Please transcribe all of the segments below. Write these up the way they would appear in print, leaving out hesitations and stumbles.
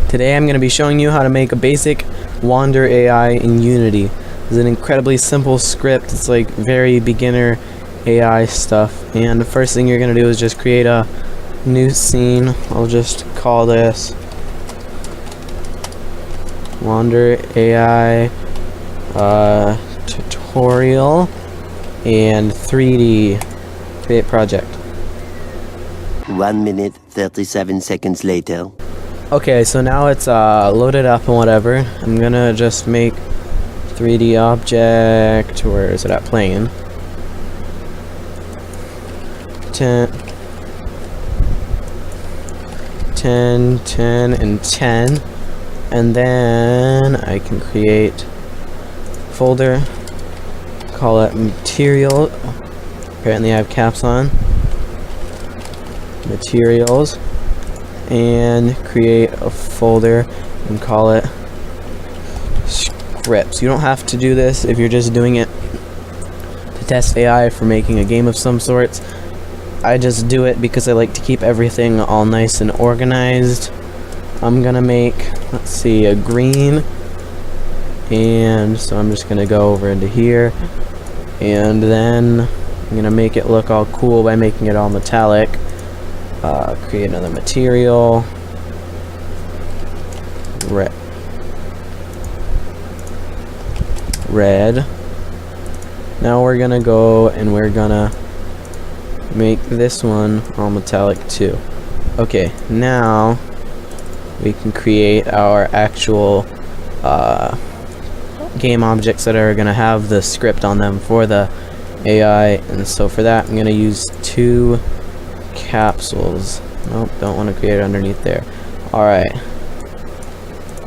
Today I'm going to be showing you how to make a basic Wander AI in Unity. It's an incredibly simple script. It's like very beginner AI stuff. And the first thing you're going to do is just create a new scene. I'll just call this Wander AI tutorial and 3D create project. 1 minute 37 seconds later. Okay, so now it's loaded up and whatever. I'm gonna just make 3D object. Where is it at? Plane. 10, and 10. And then I can create folder, call it material. Apparently I have caps on. Materials. And create a folder and call it scripts. You don't have to do this if you're just doing it to test AI for making a game of some sorts. I just do it because I like to keep everything all nice and organized. I'm gonna make, let's see, a green, and so I'm just gonna go over into here, and then I'm gonna make it look all cool by making it all metallic. Create another material. Red. Now we're gonna go and we're gonna make this one all metallic too. Okay, now we can create our actual game objects that are gonna have the script on them for the AI. And so for that, I'm gonna use 2 capsules. Nope, don't want to create it underneath there. Alright.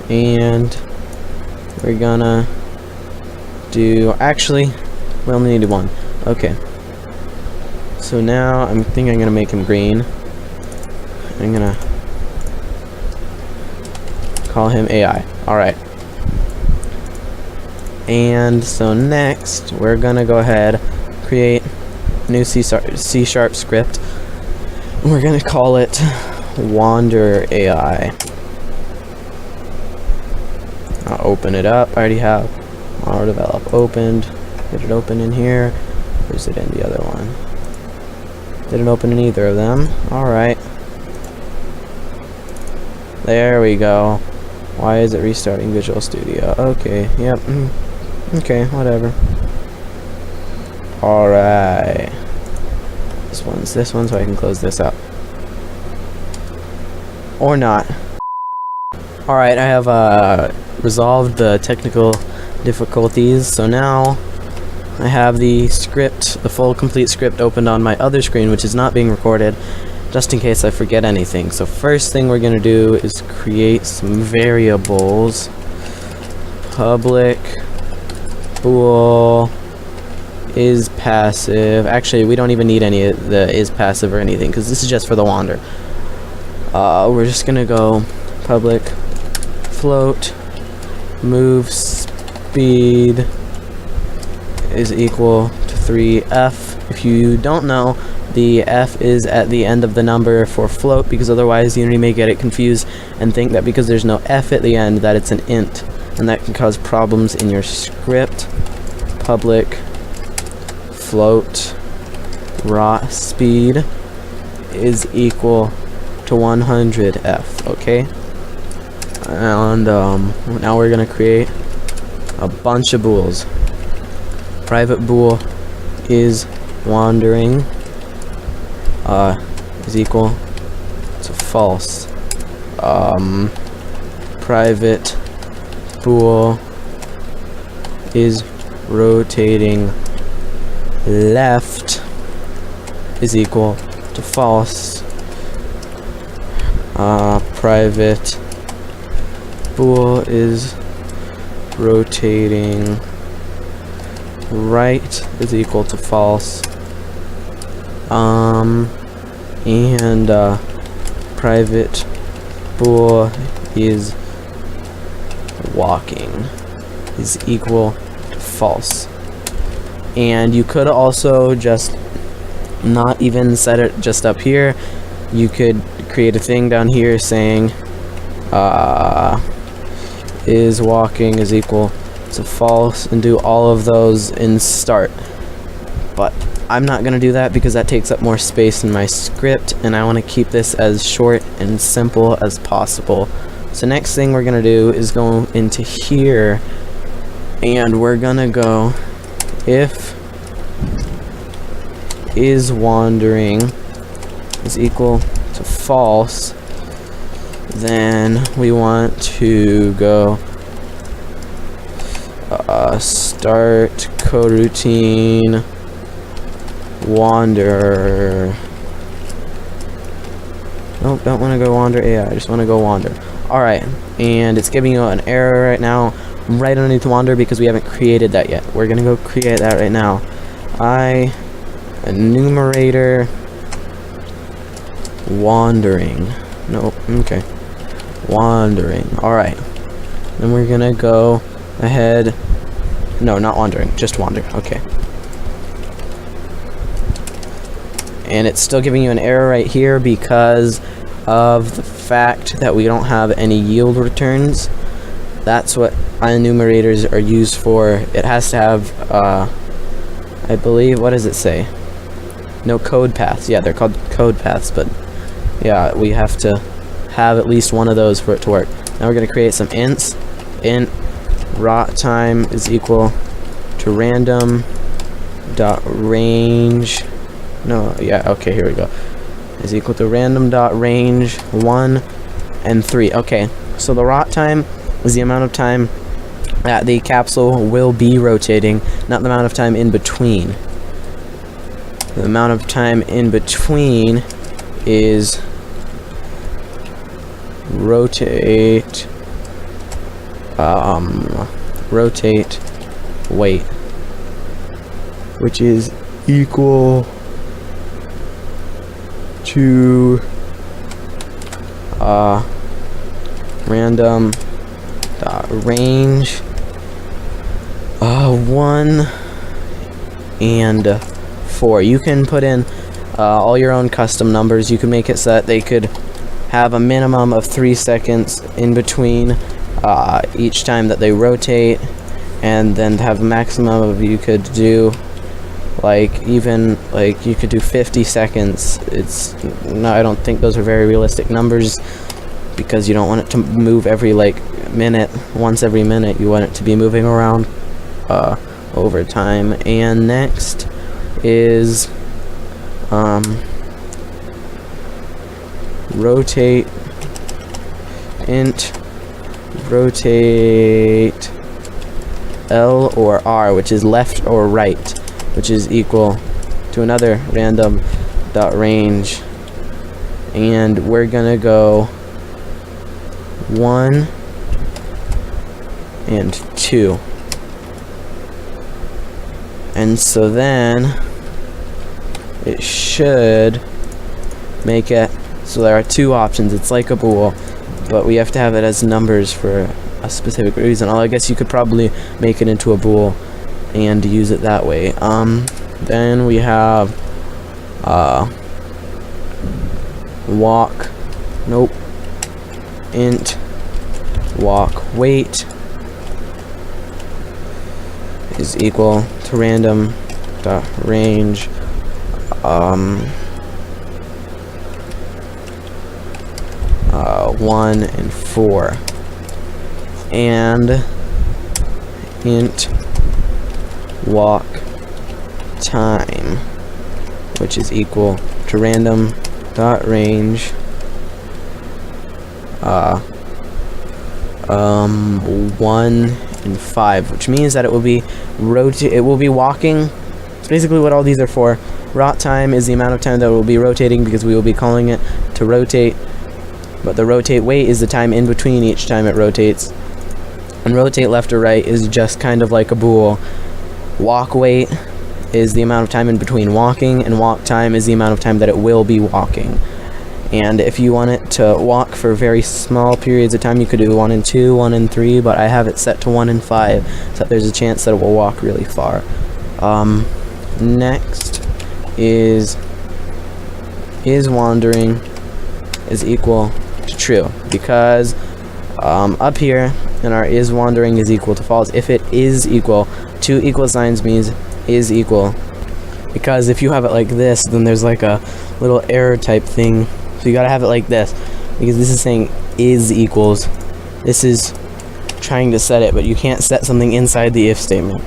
And we're gonna do, actually, we only need 1. Okay. So now I'm thinking I'm gonna make him green. I'm gonna call him AI. Alright. And so next we're gonna go ahead, create a new C# script. We're gonna call it Wander AI. I'll open it up. I already have Auto Develop opened. Get it open in here. Where's it in the other one? Didn't open in either of them. Alright. There we go. Why is it restarting Visual Studio? Okay, yep. Okay, whatever. Alright. This one, so I can close this up. Or not. Alright, I have resolved the technical difficulties, so now I have the script, the full complete script opened on my other screen, which is not being recorded, just in case I forget anything. So first thing we're gonna do is create some variables. Public bool is passive. Actually, we don't even need any of the is passive or anything, because this is just for the Wander. We're just gonna go public float move speed is equal to 3f. If you don't know, the f is at the end of the number for float, because otherwise Unity may get it confused and think that because there's no f at the end that it's an int, and that can cause problems in your script. Public float raw speed is equal to 100f. Okay, and now we're gonna create a bunch of bools. Private bool is wandering is equal to false. Private bool is rotating left is equal to false. Private bool is rotating right is equal to false. And private bool is walking is equal to false. And you could also just not even set it just up here. You could create a thing down here saying is walking is equal to false, and do all of those in start. But I'm not going to do that because that takes up more space in my script, and I want to keep this as short and simple as possible. So next thing we're going to do is go into here, and we're going to go if is wandering is equal to false, then we want to go start coroutine wander. Nope, don't want to go wander AI, I just want to go wander. Alright, and it's giving you an error right now right underneath wander because we haven't created that yet. We're gonna go create that right now. Enumerator wandering. Nope, okay. Wandering. Alright. Then we're gonna go ahead. No, not wandering, just wander. Okay. And it's still giving you an error right here because of the fact that we don't have any yield returns. That's what enumerators are used for. It has to have, I believe, what does it say? No code paths. Yeah, they're called code paths, but yeah, we have to have at least one of those for it to work. Now we're going to create some ints. Int rot time is equal to random dot range. No, yeah, okay, here we go. Is equal to random dot range 1 and 3. Okay, so the rot time is the amount of time that the capsule will be rotating, not the amount of time in between. The amount of time in between is rotate wait, which is equal to random dot range 1 and 4. You can put in all your own custom numbers. You can make it so that they could have a minimum of 3 seconds in between each time that they rotate, and then have a maximum of, you could do like even like you could do 50 seconds. It's no, I don't think those are very realistic numbers because you don't want it to move every like minute. Once every minute, you want it to be moving around over time. And next is rotate int rotate L or R, which is left or right, which is equal to another random dot range, and we're gonna go 1 and 2. And so then it should make it so there are 2 options. It's like a bool, but we have to have it as numbers for a specific reason. I guess you could probably make it into a bool and use it that way. Then we have int walk wait is equal to random dot range 1 and 4, and int walk time, which is equal to random dot range 1 and 5, which means that it will be walking. It's basically what all these are for. Rot time is the amount of time that it will be rotating because we will be calling it to rotate, but the rotate wait is the time in between each time it rotates. And rotate left or right is just kind of like a bool. Walk wait is the amount of time in between walking, and walk time is the amount of time that it will be walking. And if you want it to walk for very small periods of time, you could do 1 and 2, 1 and 3, but I have it set to 1 and 5, so there's a chance that it will walk really far. Next is wandering is equal to true, because up here, and our is wandering is equal to false. If it is equal, two equal signs means is equal. Because if you have it like this, then there's like a little error type thing. So you gotta have it like this, because this is saying is equals. This is trying to set it, but you can't set something inside the if statement.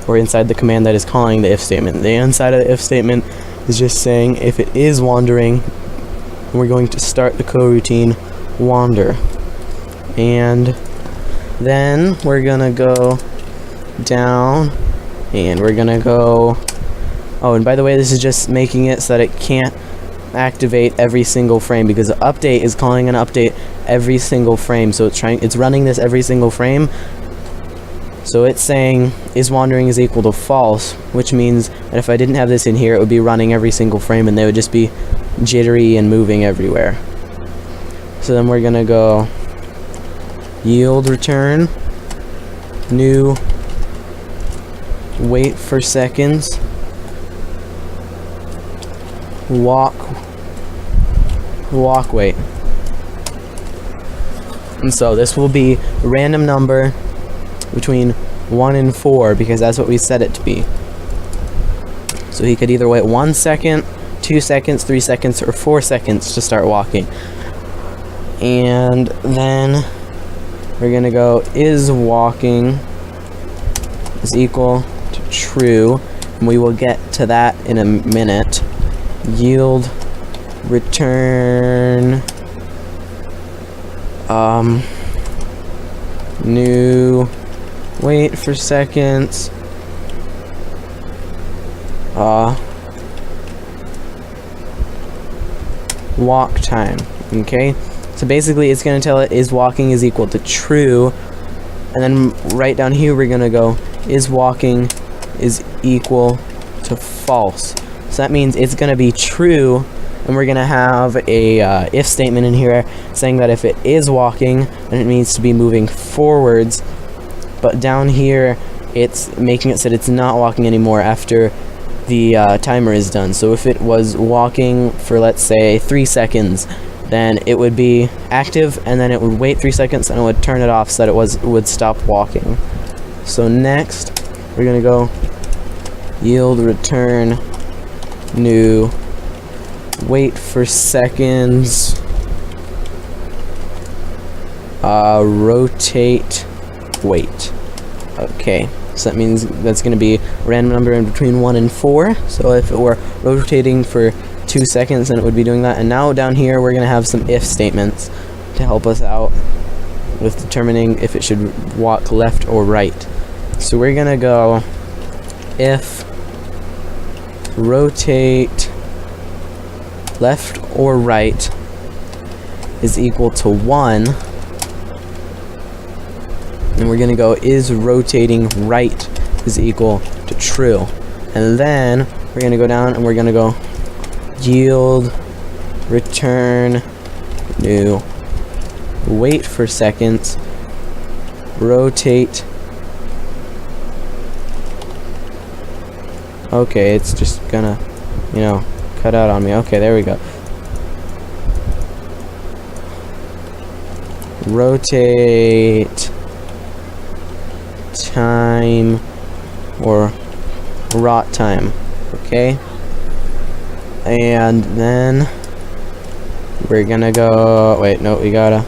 Or inside the command that is calling the if statement. The inside of the if statement is just saying if it is wandering, we're going to start the coroutine wander. And then we're gonna go down, and we're gonna go, oh, and by the way, this is just making it so that it can't activate every single frame, because the update is calling an update every single frame. So it's running this every single frame. So it's saying is wandering is equal to false, which means that if I didn't have this in here, it would be running every single frame and they would just be jittery and moving everywhere. So then we're gonna go yield return new wait for seconds walk wait. And so this will be a random number between 1 and 4, because that's what we set it to be. So he could either wait 1 second, 2 seconds, 3 seconds, or 4 seconds to start walking. And then we're gonna go is walking is equal to true, and we will get to that in a minute. Yield return new wait for seconds walk time. Okay, so basically it's going to tell it is walking is equal to true, and then right down here we're going to go is walking is equal to false. So that means it's going to be true, and we're going to have a if statement in here saying that if it is walking, then it needs to be moving forwards. But down here, it's making it so that it's not walking anymore after the timer is done. So if it was walking for, let's say, 3 seconds, then it would be active, and then it would wait 3 seconds, and it would turn it off so that it would stop walking. So next, we're going to go yield return new wait for seconds rotate wait. Okay, so that means that's going to be a random number in between 1 and 4. So if it were rotating for 2 seconds, then it would be doing that. And now down here we're going to have some if statements to help us out with determining if it should walk left or right. So we're going to go if rotate left or right is equal to 1, and we're gonna go is rotating right is equal to true. And then we're gonna go down and we're gonna go yield return new wait for seconds rotate. Okay, it's just gonna, cut out on me. Okay, there we go. Rotate time or rot time. Okay, and then we're gonna go, wait, no, we gotta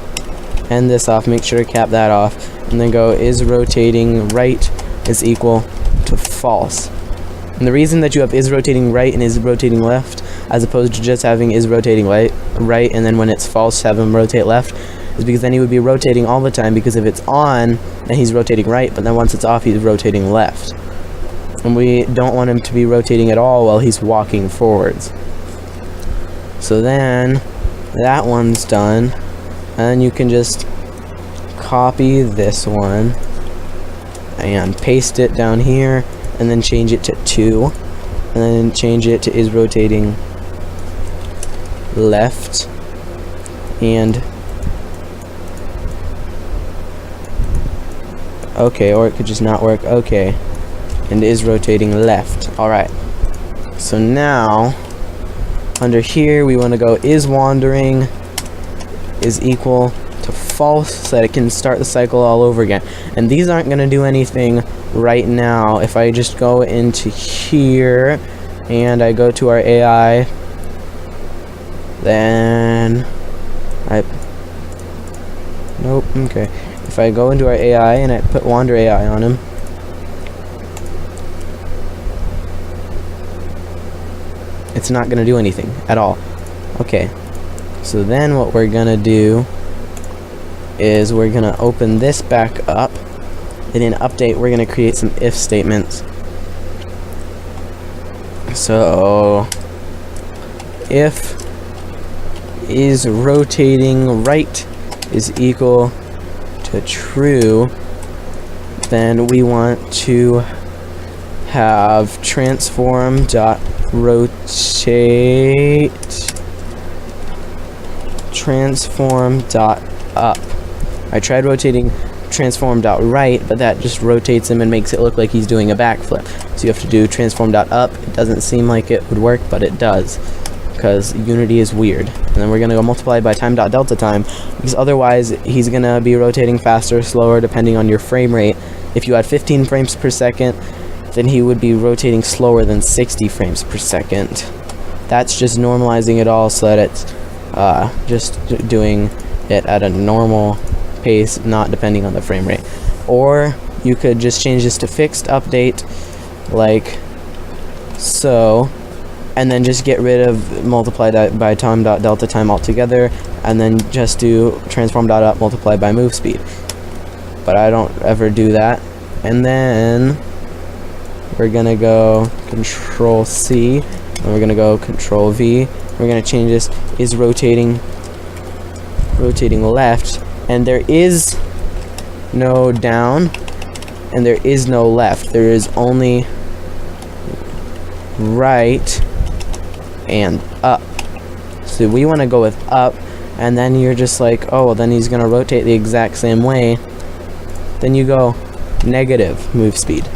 end this off, make sure to cap that off, and then go is rotating right is equal to false. And the reason that you have is rotating right and is rotating left, as opposed to just having is rotating right, and then when it's false have him rotate left, is because then he would be rotating all the time, because if it's on, then he's rotating right, but then once it's off, he's rotating left. And we don't want him to be rotating at all while he's walking forwards. So then, that one's done, and then you can just copy this one, and paste it down here, and then change it to 2, and then change it to is rotating left, and okay, or it could just not work. Okay, and is rotating left. Alright, so now under here we want to go is wandering is equal to false so that it can start the cycle all over again. And these aren't going to do anything right now. If I just go into here and I go to our AI, then nope, okay. If I go into our AI and I put Wander AI on him, it's not going to do anything at all. Okay, so then what we're going to do is we're going to open this back up, and in update we're going to create some if statements. So if is rotating right is equal to true, then we want to have transform dot rotate transform dot up. I tried rotating transform dot right, but that just rotates him and makes it look like he's doing a backflip. So you have to do transform dot up. It doesn't seem like it would work, but it does, because Unity is weird. And then we're gonna go multiply by time dot delta time, because otherwise he's gonna be rotating faster or slower depending on your frame rate. If you had 15 frames per second, then he would be rotating slower than 60 frames per second. That's just normalizing it all so that it's just doing it at a normal pace, not depending on the frame rate. Or you could just change this to fixed update, like so, and then just get rid of multiply that by time dot delta time altogether, and then just do transform dot up multiplied by move speed. But I don't ever do that. And then we're gonna go Control C, and we're gonna go Control V. We're gonna change this is rotating left, and there is no down and there is no left. There is only right and up. So we want to go with up, and then you're just like, oh, well, then he's gonna rotate the exact same way. Then you go negative move speed,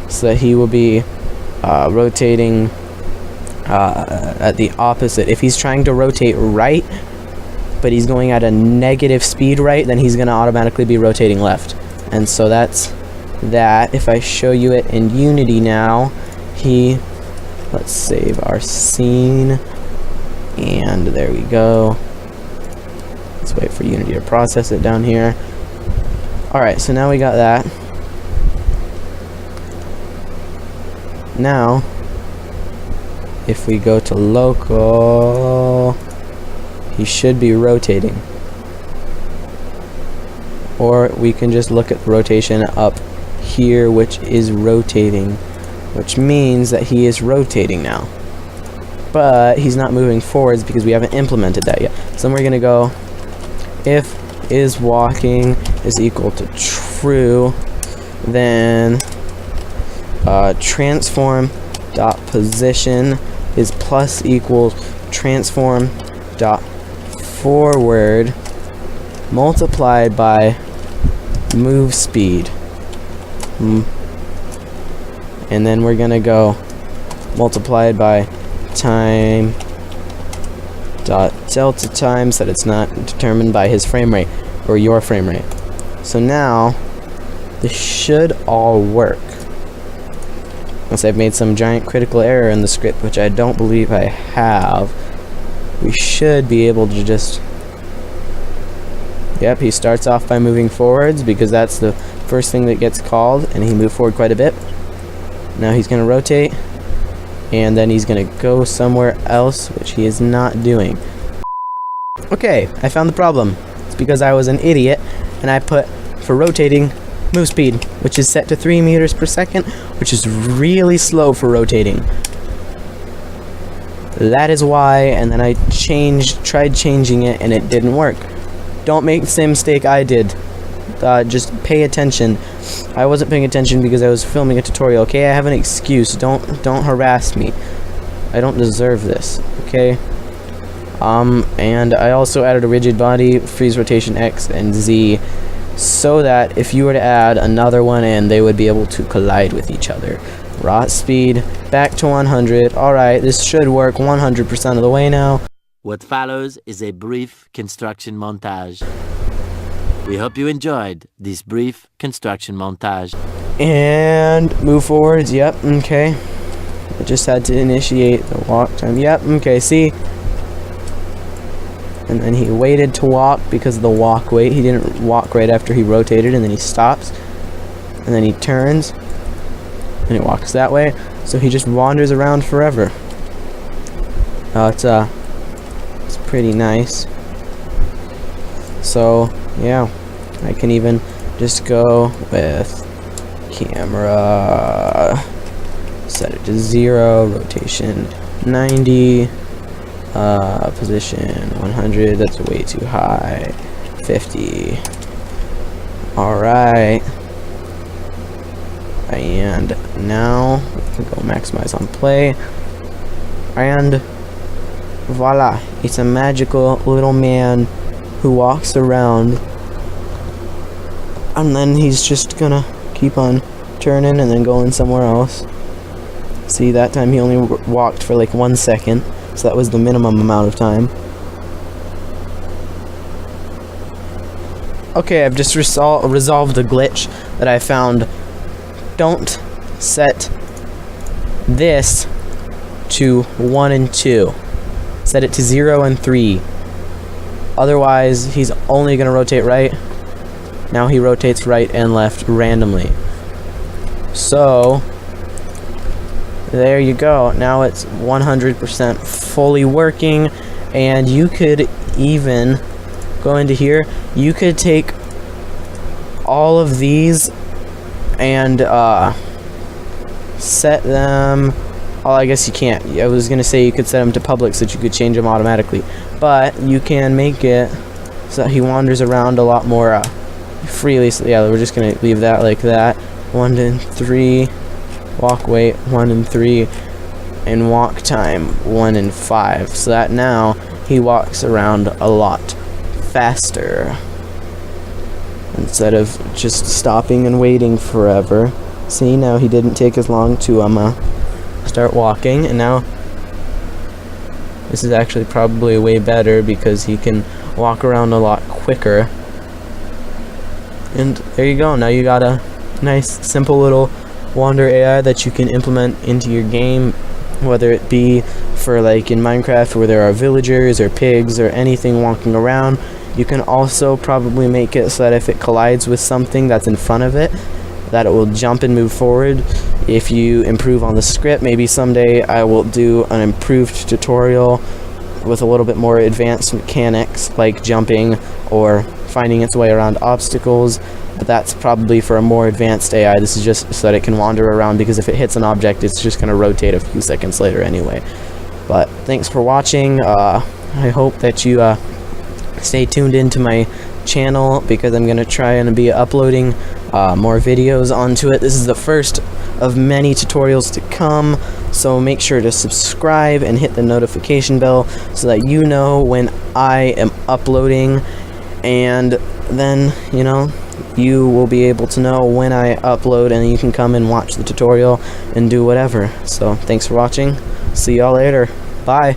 so that he will be rotating at the opposite. If he's trying to rotate right, but he's going at a negative speed right, then he's gonna automatically be rotating left. And so that's that. If I show you it in Unity now, let's save our scene, and there we go. Let's wait for Unity to process it down here. Alright, so now we got that. Now, if we go to local, he should be rotating. Or we can just look at the rotation up here, which is rotating, which means that he is rotating now. But he's not moving forwards because we haven't implemented that yet. So then we're gonna go if is walking is equal to true, then transform dot position is plus equals transform dot forward multiplied by move speed. And then we're gonna go multiplied by time dot delta time, so that it's not determined by his frame rate or your frame rate. So now this should all work, unless I've made some giant critical error in the script, which I don't believe I have. We should be able to just, yep, he starts off by moving forwards because that's the first thing that gets called, and he moved forward quite a bit. Now he's going to rotate, and then he's going to go somewhere else, which he is not doing. Okay, I found the problem. It's because I was an idiot, and I put for rotating move speed, which is set to 3 meters per second, which is really slow for rotating. That is why, and then I tried changing it, and it didn't work. Don't make the same mistake I did. Just pay attention. I wasn't paying attention because I was filming a tutorial. Okay, I have an excuse. Don't harass me. I don't deserve this. Okay. And I also added a rigid body, freeze rotation X and Z, so that if you were to add another one in, they would be able to collide with each other. Rot speed back to 100. All right, this should work 100% of the way now. What follows is a brief construction montage. We hope you enjoyed this brief construction montage. And move forwards. Yep, okay. I just had to initiate the walk time. Yep, okay, see? And then he waited to walk because of the walk wait. He didn't walk right after he rotated, and then he stops. And then he turns. And he walks that way. So he just wanders around forever. It's pretty nice. So, yeah. I can even just go with camera, set it to 0, rotation 90, position 100, that's way too high, 50, alright, and now we can go maximize on play, and voila, it's a magical little man who walks around. And then he's just gonna keep on turning and then going somewhere else. See, that time he only walked for like 1 second, so that was the minimum amount of time. Okay, I've just resolved the glitch that I found. Don't set this to 1 and 2. Set it to 0 and 3. Otherwise, he's only gonna rotate right. Now he rotates right and left randomly. So, there you go. Now it's 100% fully working, and you could even go into here. You could take all of these and set them. Oh, I guess you can't. I was gonna say you could set them to public so that you could change them automatically, but you can make it so that he wanders around a lot more freely. So yeah, we're just gonna leave that like that. 1 and 3, walk wait 1 and 3, and walk time 1 and 5. So that now he walks around a lot faster instead of just stopping and waiting forever. See, now he didn't take as long to start walking, and now this is actually probably way better because he can walk around a lot quicker. And there you go. Now you got a nice, simple little wander AI that you can implement into your game, whether it be for like in Minecraft where there are villagers or pigs or anything walking around. You can also probably make it so that if it collides with something that's in front of it, that it will jump and move forward. If you improve on the script, maybe someday I will do an improved tutorial with a little bit more advanced mechanics like jumping or finding its way around obstacles, but that's probably for a more advanced AI. This is just so that it can wander around, because if it hits an object, it's just going to rotate a few seconds later anyway. But thanks for watching. I hope that you stay tuned into my channel, because I'm going to try and be uploading more videos onto it. This is the first of many tutorials to come, so make sure to subscribe and hit the notification bell so that you know when I am uploading, and then, you know, you will be able to know when I upload, and you can come and watch the tutorial and do whatever. So thanks for watching. See y'all later. Bye.